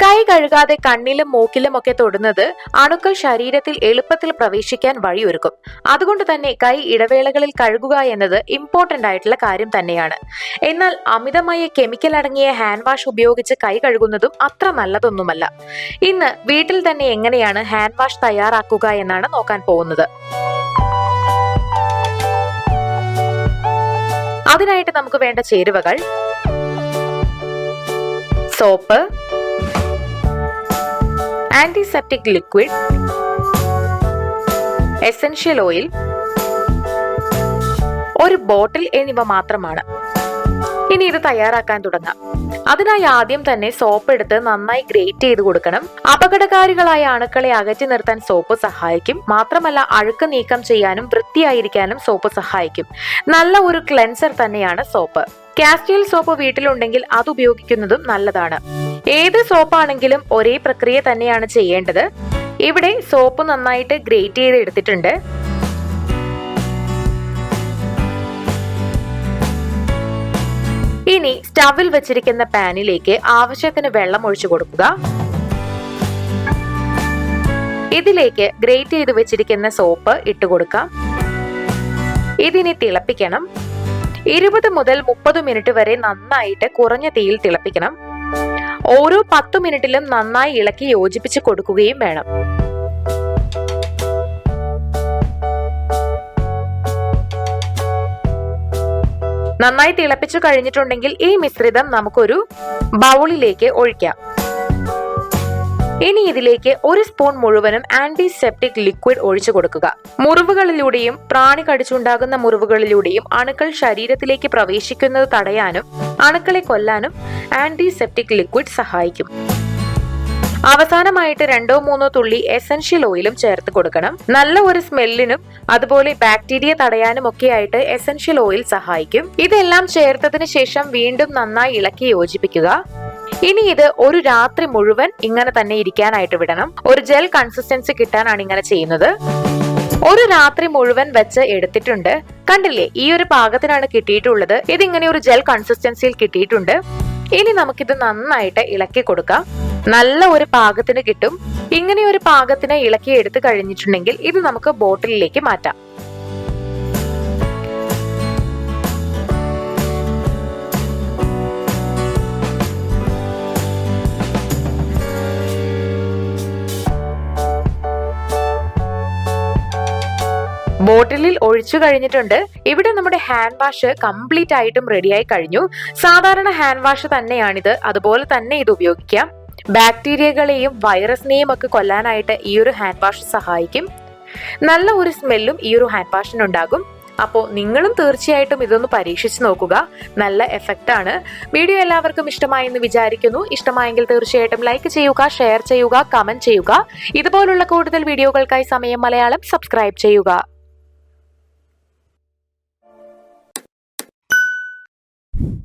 കൈ കഴുകാതെ കണ്ണിലും മൂക്കിലും ഒക്കെ തൊടുന്നത് അണുക്കൾ ശരീരത്തിൽ എളുപ്പത്തിൽ പ്രവേശിക്കാൻ വഴിയൊരുക്കും. അതുകൊണ്ട് തന്നെ കൈ ഇടവേളകളിൽ കഴുകുക എന്നത് ഇമ്പോർട്ടന്റ് ആയിട്ടുള്ള കാര്യം തന്നെയാണ്. എന്നാൽ അമിതമായ കെമിക്കൽ അടങ്ങിയ ഹാൻഡ് വാഷ് ഉപയോഗിച്ച് കൈ കഴുകുന്നതും അത്ര നല്ലതൊന്നുമല്ല. ഇന്ന് വീട്ടിൽ തന്നെ എങ്ങനെയാണ് ഹാൻഡ് വാഷ് തയ്യാറാക്കുക എന്നാണ് നോക്കാൻ പോകുന്നത്. അതിനായിട്ട് നമുക്ക് വേണ്ട ചേരുവകൾ: soap, antiseptic liquid, essential oil, ഒരു ബോട്ടിൽ എന്നിവ മാത്രമാണ്. ഇനി ഇത് തയ്യാറാക്കാൻ തുടങ്ങാം. അതിനായി ആദ്യം തന്നെ സോപ്പ് എടുത്ത് നന്നായി ഗ്രേറ്റ് ചെയ്ത് കൊടുക്കണം. അപകടകാരികളായ അണുക്കളെ അകറ്റി നിർത്താൻ സോപ്പ് സഹായിക്കും. മാത്രമല്ല അഴുക്ക് നീക്കം ചെയ്യാനും വൃത്തിയായിരിക്കാനും സോപ്പ് സഹായിക്കും. നല്ല ഒരു ക്ലെൻസർ തന്നെയാണ് സോപ്പ്. കാസ്റ്റിൽ സോപ്പ് വീട്ടിലുണ്ടെങ്കിൽ അത് ഉപയോഗിക്കുന്നതും നല്ലതാണ്. ഏത് സോപ്പാണെങ്കിലും ഒരേ പ്രക്രിയ തന്നെയാണ് ചെയ്യേണ്ടത്. ഇവിടെ സോപ്പ് നന്നായിട്ട് ഗ്രേറ്റ് ചെയ്ത് എടുത്തിട്ടുണ്ട്. ഇനി സ്റ്റവിൽ വെച്ചിരിക്കുന്ന പാനിലേക്ക് ആവശ്യത്തിന് വെള്ളം ഒഴിച്ചു കൊടുക്കുക. ഇതിലേക്ക് ഗ്രേറ്റ് ചെയ്ത് വെച്ചിരിക്കുന്ന സോപ്പ് ഇട്ട് കൊടുക്കാം. ഇതിനി തിളപ്പിക്കണം. 20 മുതൽ 30 മിനിറ്റ് വരെ നന്നായിട്ട് കുറഞ്ഞ തീയിൽ തിളപ്പിക്കണം. ഓരോ 10 മിനിറ്റിലും നന്നായി ഇളക്കി യോജിപ്പിച്ച് കൊടുക്കുകയും വേണം. നന്നായി തിളപ്പിച്ചു കഴിഞ്ഞിട്ടുണ്ടെങ്കിൽ ഈ മിശ്രിതം നമുക്കൊരു ബൗളിലേക്ക് ഒഴിക്കാം. ഇനി ഇതിലേക്ക് 1 സ്പൂൺ മുഴുവനും ആന്റിസെപ്റ്റിക് ലിക്വിഡ് ഒഴിച്ചു കൊടുക്കുക. മുറിവുകളിലൂടെയും പ്രാണി കടിച്ചുണ്ടാകുന്ന മുറിവുകളിലൂടെയും അണുക്കൾ ശരീരത്തിലേക്ക് പ്രവേശിക്കുന്നത് തടയാനും അണുക്കളെ കൊല്ലാനും ആന്റിസെപ്റ്റിക് ലിക്വിഡ് സഹായിക്കും. അവസാനമായിട്ട് 2-3 തുള്ളി എസൻഷ്യൽ ഓയിലും ചേർത്ത് കൊടുക്കണം. നല്ല ഒരു സ്മെല്ലിനും അതുപോലെ ബാക്ടീരിയ തടയാനും ഒക്കെ ആയിട്ട് എസൻഷ്യൽ ഓയിൽ സഹായിക്കും. ഇതെല്ലാം ചേർത്തതിന് ശേഷം വീണ്ടും നന്നായി ഇളക്കി യോജിപ്പിക്കുക. ഇനി ഇത് ഒരു രാത്രി മുഴുവൻ ഇങ്ങനെ തന്നെ ഇരിക്കാനായിട്ട് വിടണം. ഒരു ജെൽ കൺസിസ്റ്റൻസി കിട്ടാനാണ് ഇങ്ങനെ ചെയ്യുന്നത്. ഒരു രാത്രി മുഴുവൻ വെച്ച് എടുത്തിട്ടുണ്ട്. കണ്ടില്ലേ, ഈ ഒരു പാകത്തിനാണ് കിട്ടിയിട്ടുള്ളത്. ഇതിങ്ങനെ ഒരു ജെൽ കൺസിസ്റ്റൻസിയിൽ കിട്ടിയിട്ടുണ്ട്. ഇനി നമുക്കിത് നന്നായിട്ട് ഇളക്കി കൊടുക്കാം. നല്ല ഒരു പാകത്തിന് കിട്ടും. ഇങ്ങനെ ഒരു പാകത്തിന് ഇളക്കി എടുത്തു കഴിഞ്ഞിട്ടുണ്ടെങ്കിൽ ഇത് നമുക്ക് ബോട്ടിലിലേക്ക് മാറ്റാം. ബോട്ടിലിൽ ഒഴിച്ചു കഴിഞ്ഞിട്ടുണ്ട്. ഇവിടെ നമ്മുടെ ഹാൻഡ് വാഷ് കംപ്ലീറ്റ് ആയിട്ടും റെഡിയായി കഴിഞ്ഞു. സാധാരണ ഹാൻഡ് വാഷ് തന്നെയാണിത്. അതുപോലെ തന്നെ ഇത് ഉപയോഗിക്കാം. ബാക്ടീരിയകളെയും വൈറസിനെയും ഒക്കെ കൊല്ലാനായിട്ട് ഈ ഒരു ഹാൻഡ് വാഷ് സഹായിക്കും. നല്ല ഒരു സ്മെല്ലും ഈ ഒരു ഹാൻഡ് വാഷിനുണ്ടാകും. അപ്പോൾ നിങ്ങളും തീർച്ചയായിട്ടും ഇതൊന്ന് പരീക്ഷിച്ച് നോക്കുക. നല്ല എഫക്റ്റ് ആണ്. വീഡിയോ എല്ലാവർക്കും ഇഷ്ടമായെന്ന് വിചാരിക്കുന്നു. ഇഷ്ടമായെങ്കിൽ തീർച്ചയായിട്ടും ലൈക്ക് ചെയ്യുക, ഷെയർ ചെയ്യുക, കമന്റ് ചെയ്യുക. ഇതുപോലുള്ള കൂടുതൽ വീഡിയോകൾക്കായി സമയം മലയാളം സബ്സ്ക്രൈബ് ചെയ്യുക.